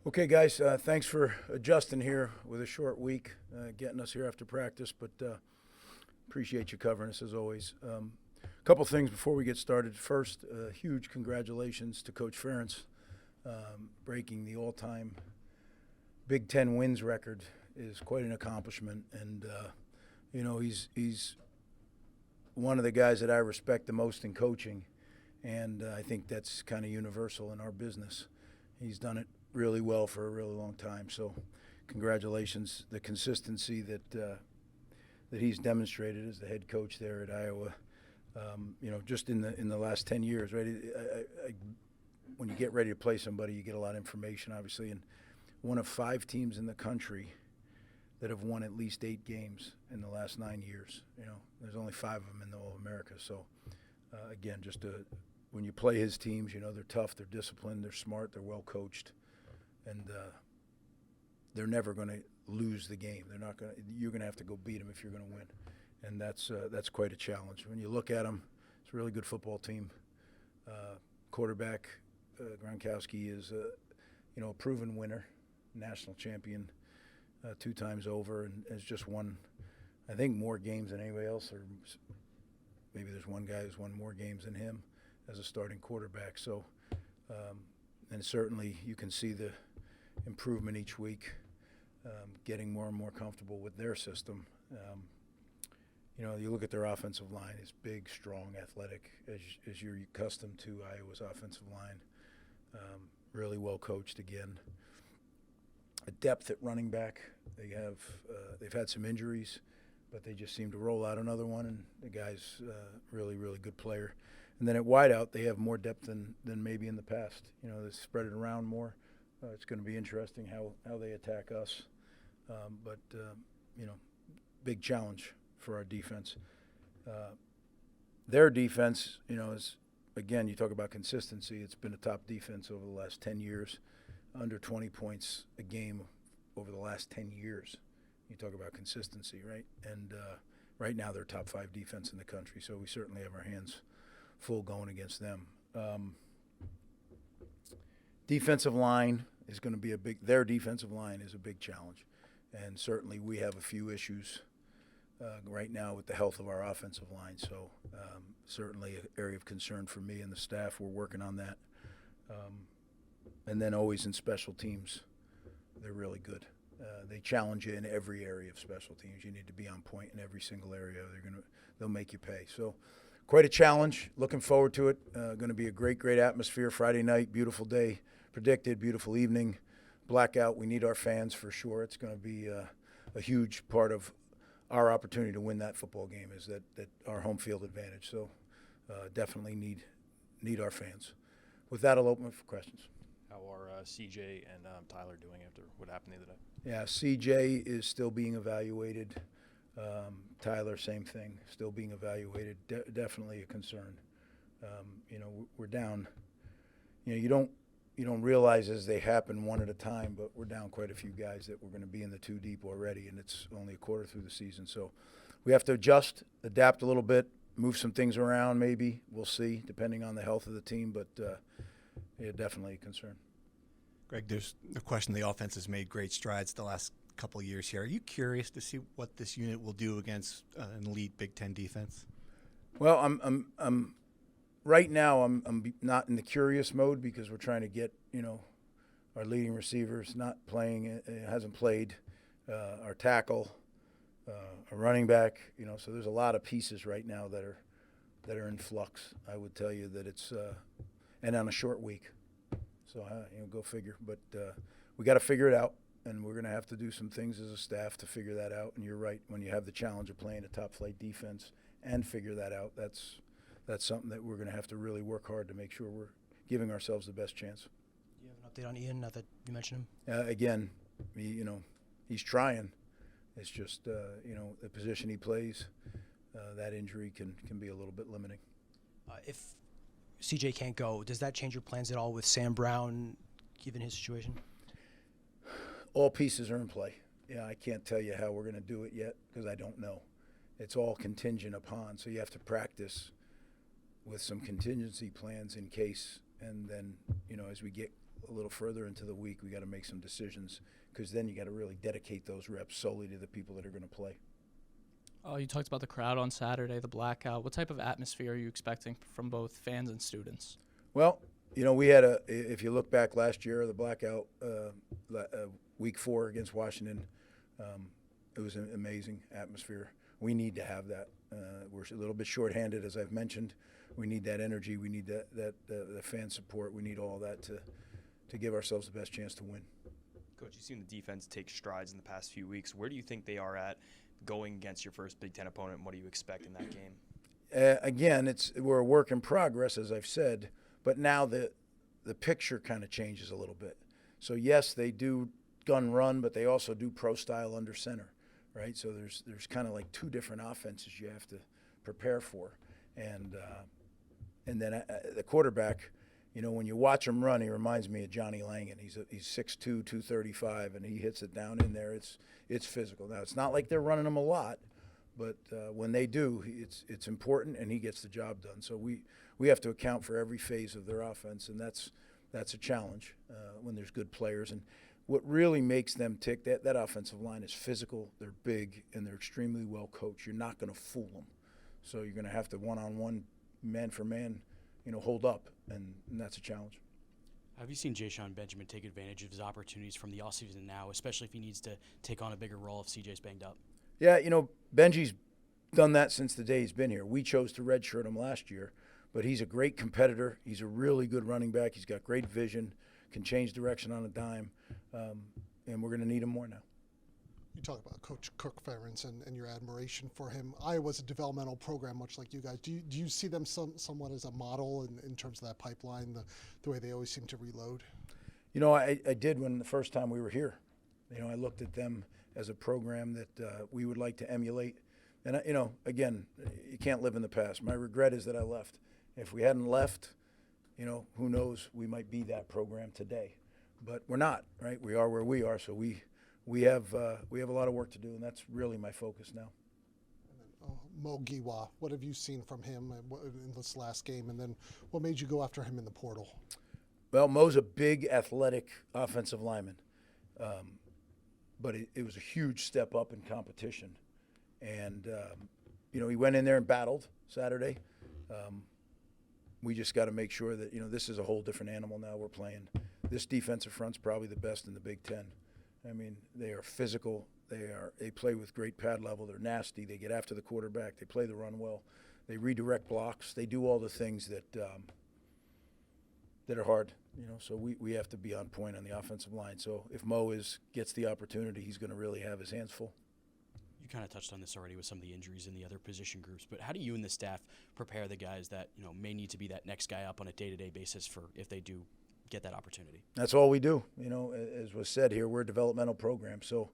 Okay, guys, thanks for adjusting here with a short week, getting us here after practice, but appreciate you covering us as always. A couple things before we get started. First, huge congratulations to Coach Ferentz. Breaking the all-time Big Ten wins record is quite an accomplishment, and he's one of the guys that I respect the most in coaching, and I think that's kind of universal in our business. He's done it really well for a really long time. So, congratulations. The consistency that he's demonstrated as the head coach there at Iowa. Just in the last 10 years, right? When you get ready to play somebody, you get a lot of information, obviously, and one of 5 teams in the country that have won at least 8 games in the last 9 years. There's only 5 of them in all of America. So, again, when you play his teams, they're tough, they're disciplined, they're smart, they're well coached. And they're never going to lose the game. You're going to have to go beat them if you're going to win, and that's quite a challenge. When you look at them, it's a really good football team. Quarterback Gronkowski is a proven winner, national champion 2 times over, and has just won, I think, more games than anybody else, or maybe there's one guy who's won more games than him as a starting quarterback. So, and certainly you can see the improvement each week, getting more and more comfortable with their system. You look at their offensive line; it's big, strong, athletic, as you're accustomed to Iowa's offensive line. Really well coached again. A depth at running back. They've had some injuries, but they just seem to roll out another one, and the guy's really, really good player. And then at wideout, they have more depth than maybe in the past. They spread it around more. It's going to be interesting how they attack us. But big challenge for our defense. Their defense, is, again, you talk about consistency. It's been a top defense over the last 10 years, under 20 points a game over the last 10 years. You talk about consistency, right? And right now they're top 5 defense in the country, so we certainly have our hands full going against them. Defensive line is going to be their defensive line is a big challenge. And certainly we have a few issues right now with the health of our offensive line. So certainly an area of concern for me and the staff. We're working on that. And then always in special teams, they're really good. They challenge you in every area of special teams. You need to be on point in every single area. They'll make you pay. So quite a challenge. Looking forward to it. Going to be a great atmosphere Friday night. Beautiful day predicted. Beautiful evening. Blackout. We need our fans for sure. It's going to be a huge part of our opportunity to win that football game is that our home field advantage. So definitely need our fans. With that, I'll open it for questions. How are CJ and Tyler doing after what happened the other day? Yeah, CJ is still being evaluated. Tyler, same thing, still being evaluated. Definitely a concern. We're down. You don't realize as they happen one at a time, but we're down quite a few guys that we're going to be in the 2 deep already, and it's only a quarter through the season. So we have to adjust, adapt a little bit, move some things around maybe. We'll see, depending on the health of the team, but yeah, definitely a concern. Greg, there's no question the offense has made great strides the last couple of years here. Are you curious to see what this unit will do against an elite Big Ten defense? Well, I'm right now I'm not in the curious mode because we're trying to get our leading receivers not playing, hasn't played, our tackle, a running back, so there's a lot of pieces right now that are in flux. I would tell you that it's and on a short week. So, go figure. But we got to figure it out, and we're going to have to do some things as a staff to figure that out. And you're right, when you have the challenge of playing a top-flight defense and figure that out, that's something that we're going to have to really work hard to make sure we're giving ourselves the best chance. Do you have an update on Ian, now that you mentioned him? Again, he's trying. It's just, the position he plays, that injury can be a little bit limiting. If CJ can't go, does that change your plans at all with Sam Brown, given his situation? All pieces are in play. Yeah, I can't tell you how we're going to do it yet because I don't know. It's all contingent upon, so you have to practice with some contingency plans in case, and then, as we get a little further into the week, we got to make some decisions, because then you got to really dedicate those reps solely to the people that are going to play. You talked about the crowd on Saturday, the blackout. What type of atmosphere are you expecting from both fans and students? Well, we had if you look back last year, the blackout, week 4 against Washington, it was an amazing atmosphere. We need to have that. We're a little bit shorthanded, as I've mentioned. We need that energy. We need the fan support. We need all that to give ourselves the best chance to win. Coach, you've seen the defense take strides in the past few weeks. Where do you think they are at going against your first Big Ten opponent, and what do you expect in that game? Again, we're a work in progress, as I've said, but now the picture kind of changes a little bit. So yes, they do gun run, but they also do pro style under center, right? So there's kind of like 2 different offenses you have to prepare for, and then the quarterback. When you watch him run, he reminds me of Johnny Langan. He's 6'2", 235, and he hits it down in there. It's physical. Now, it's not like they're running him a lot, but when they do, it's important, and he gets the job done. So we have to account for every phase of their offense, and that's a challenge when there's good players. And what really makes them tick, that offensive line is physical, they're big, and they're extremely well coached. You're not going to fool them. So you're going to have to one-on-one, man-for-man, hold up, and that's a challenge. Have you seen Ja'Shawn Benjamin take advantage of his opportunities from the offseason now, especially if he needs to take on a bigger role if CJ's banged up? Yeah, Benji's done that since the day he's been here. We chose to redshirt him last year, but he's a great competitor. He's a really good running back. He's got great vision, can change direction on a dime, and we're going to need him more now. You talk about Coach Kirk Ferentz and your admiration for him. Iowa's a developmental program, much like you guys. Do you see them somewhat as a model in terms of that pipeline, the way they always seem to reload? I did when the first time we were here. I looked at them as a program that we would like to emulate. And, again, you can't live in the past. My regret is that I left. If we hadn't left, who knows, we might be that program today. But we're not, right? We are where we are, so we have a lot of work to do, and that's really my focus now. Mo Giwa, what have you seen from him in this last game, and then what made you go after him in the portal? Well, Mo's a big, athletic offensive lineman, but it was a huge step up in competition. And, he went in there and battled Saturday. We just got to make sure that, this is a whole different animal now we're playing. This defensive front's probably the best in the Big Ten. I mean, they are physical. They play with great pad level. They're nasty. They get after the quarterback. They play the run well. They redirect blocks. They do all the things that are hard. So we have to be on point on the offensive line. So if Mo gets the opportunity, he's going to really have his hands full. You kind of touched on this already with some of the injuries in the other position groups, but how do you and the staff prepare the guys that may need to be that next guy up on a day-to-day basis for if they do get that opportunity? That's all we do. As was said here, we're a developmental program, so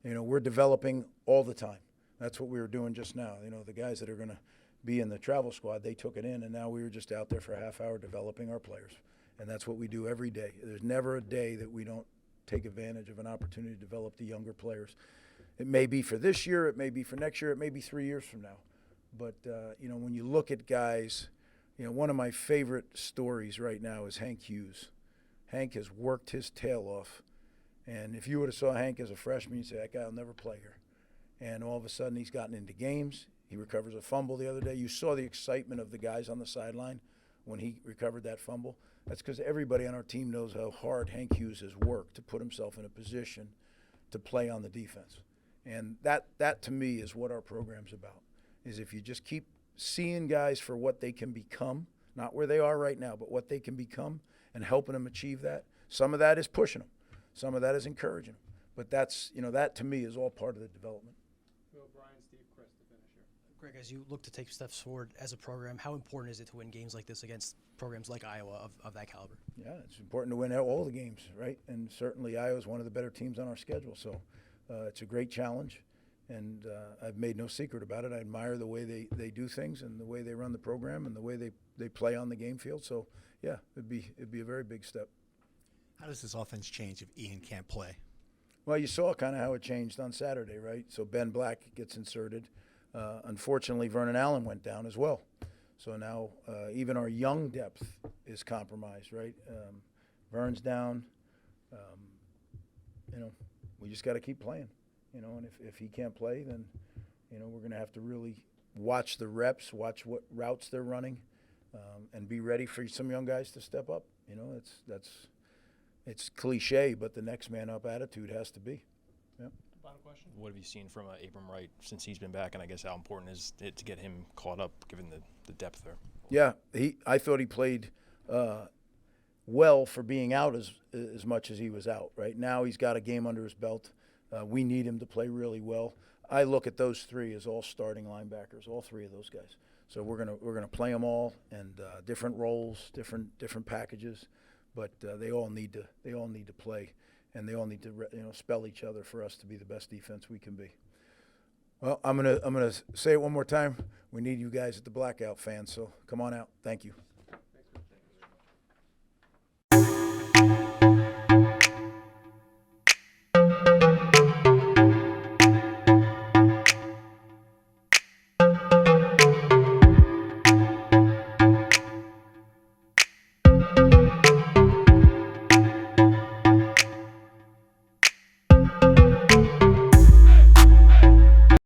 we're developing all the time. That's what we were doing just now. The guys that are going to be in the travel squad, they took it in, and now we were just out there for a half hour developing our players, and that's what we do every day. There's never a day that we don't take advantage of an opportunity to develop the younger players. It may be for this year, it may be for next year, it may be 3 years from now. But, when you look at guys, one of my favorite stories right now is Hank Hughes. Hank has worked his tail off. And if you would have saw Hank as a freshman, you'd say, that guy will never play here. And all of a sudden, he's gotten into games. He recovers a fumble the other day. You saw the excitement of the guys on the sideline when he recovered that fumble. That's because everybody on our team knows how hard Hank Hughes has worked to put himself in a position to play on the defense. And that to me is what our program's about, is if you just keep seeing guys for what they can become, not where they are right now, but what they can become, and helping them achieve that. Some of that is pushing them. Some of that is encouraging them. But that's, that to me is all part of the development. Brian, Steve, Chris to finish here. Greg, as you look to take steps forward as a program, how important is it to win games like this against programs like Iowa of that caliber? Yeah, it's important to win all the games, right? And certainly Iowa's one of the better teams on our schedule. So it's a great challenge, and I've made no secret about it. I admire the way they do things and the way they run the program and the way they play on the game field. So, yeah, it'd be a very big step. How does this offense change if Ian can't play? Well, you saw kind of how it changed on Saturday, right? So Ben Black gets inserted. Unfortunately, Vernon Allen went down as well. So now even our young depth is compromised, right? Vern's down. We just got to keep playing. And if he can't play, then we're going to have to really watch the reps, watch what routes they're running, and be ready for some young guys to step up. It's cliche, but the next man up attitude has to be. Yeah. Final question. What have you seen from Abram Wright since he's been back, and I guess how important is it to get him caught up given the depth there? Yeah, I thought he played well for being out as much as he was out. Right now he's got a game under his belt. We need him to play really well. I look at those three as all starting linebackers, all three of those guys. So we're gonna play them all, and different roles, different packages, but they all need to play, and they all need to spell each other for us to be the best defense we can be. Well, I'm gonna say it one more time. We need you guys at the Blackout, fans. So come on out. Thank you.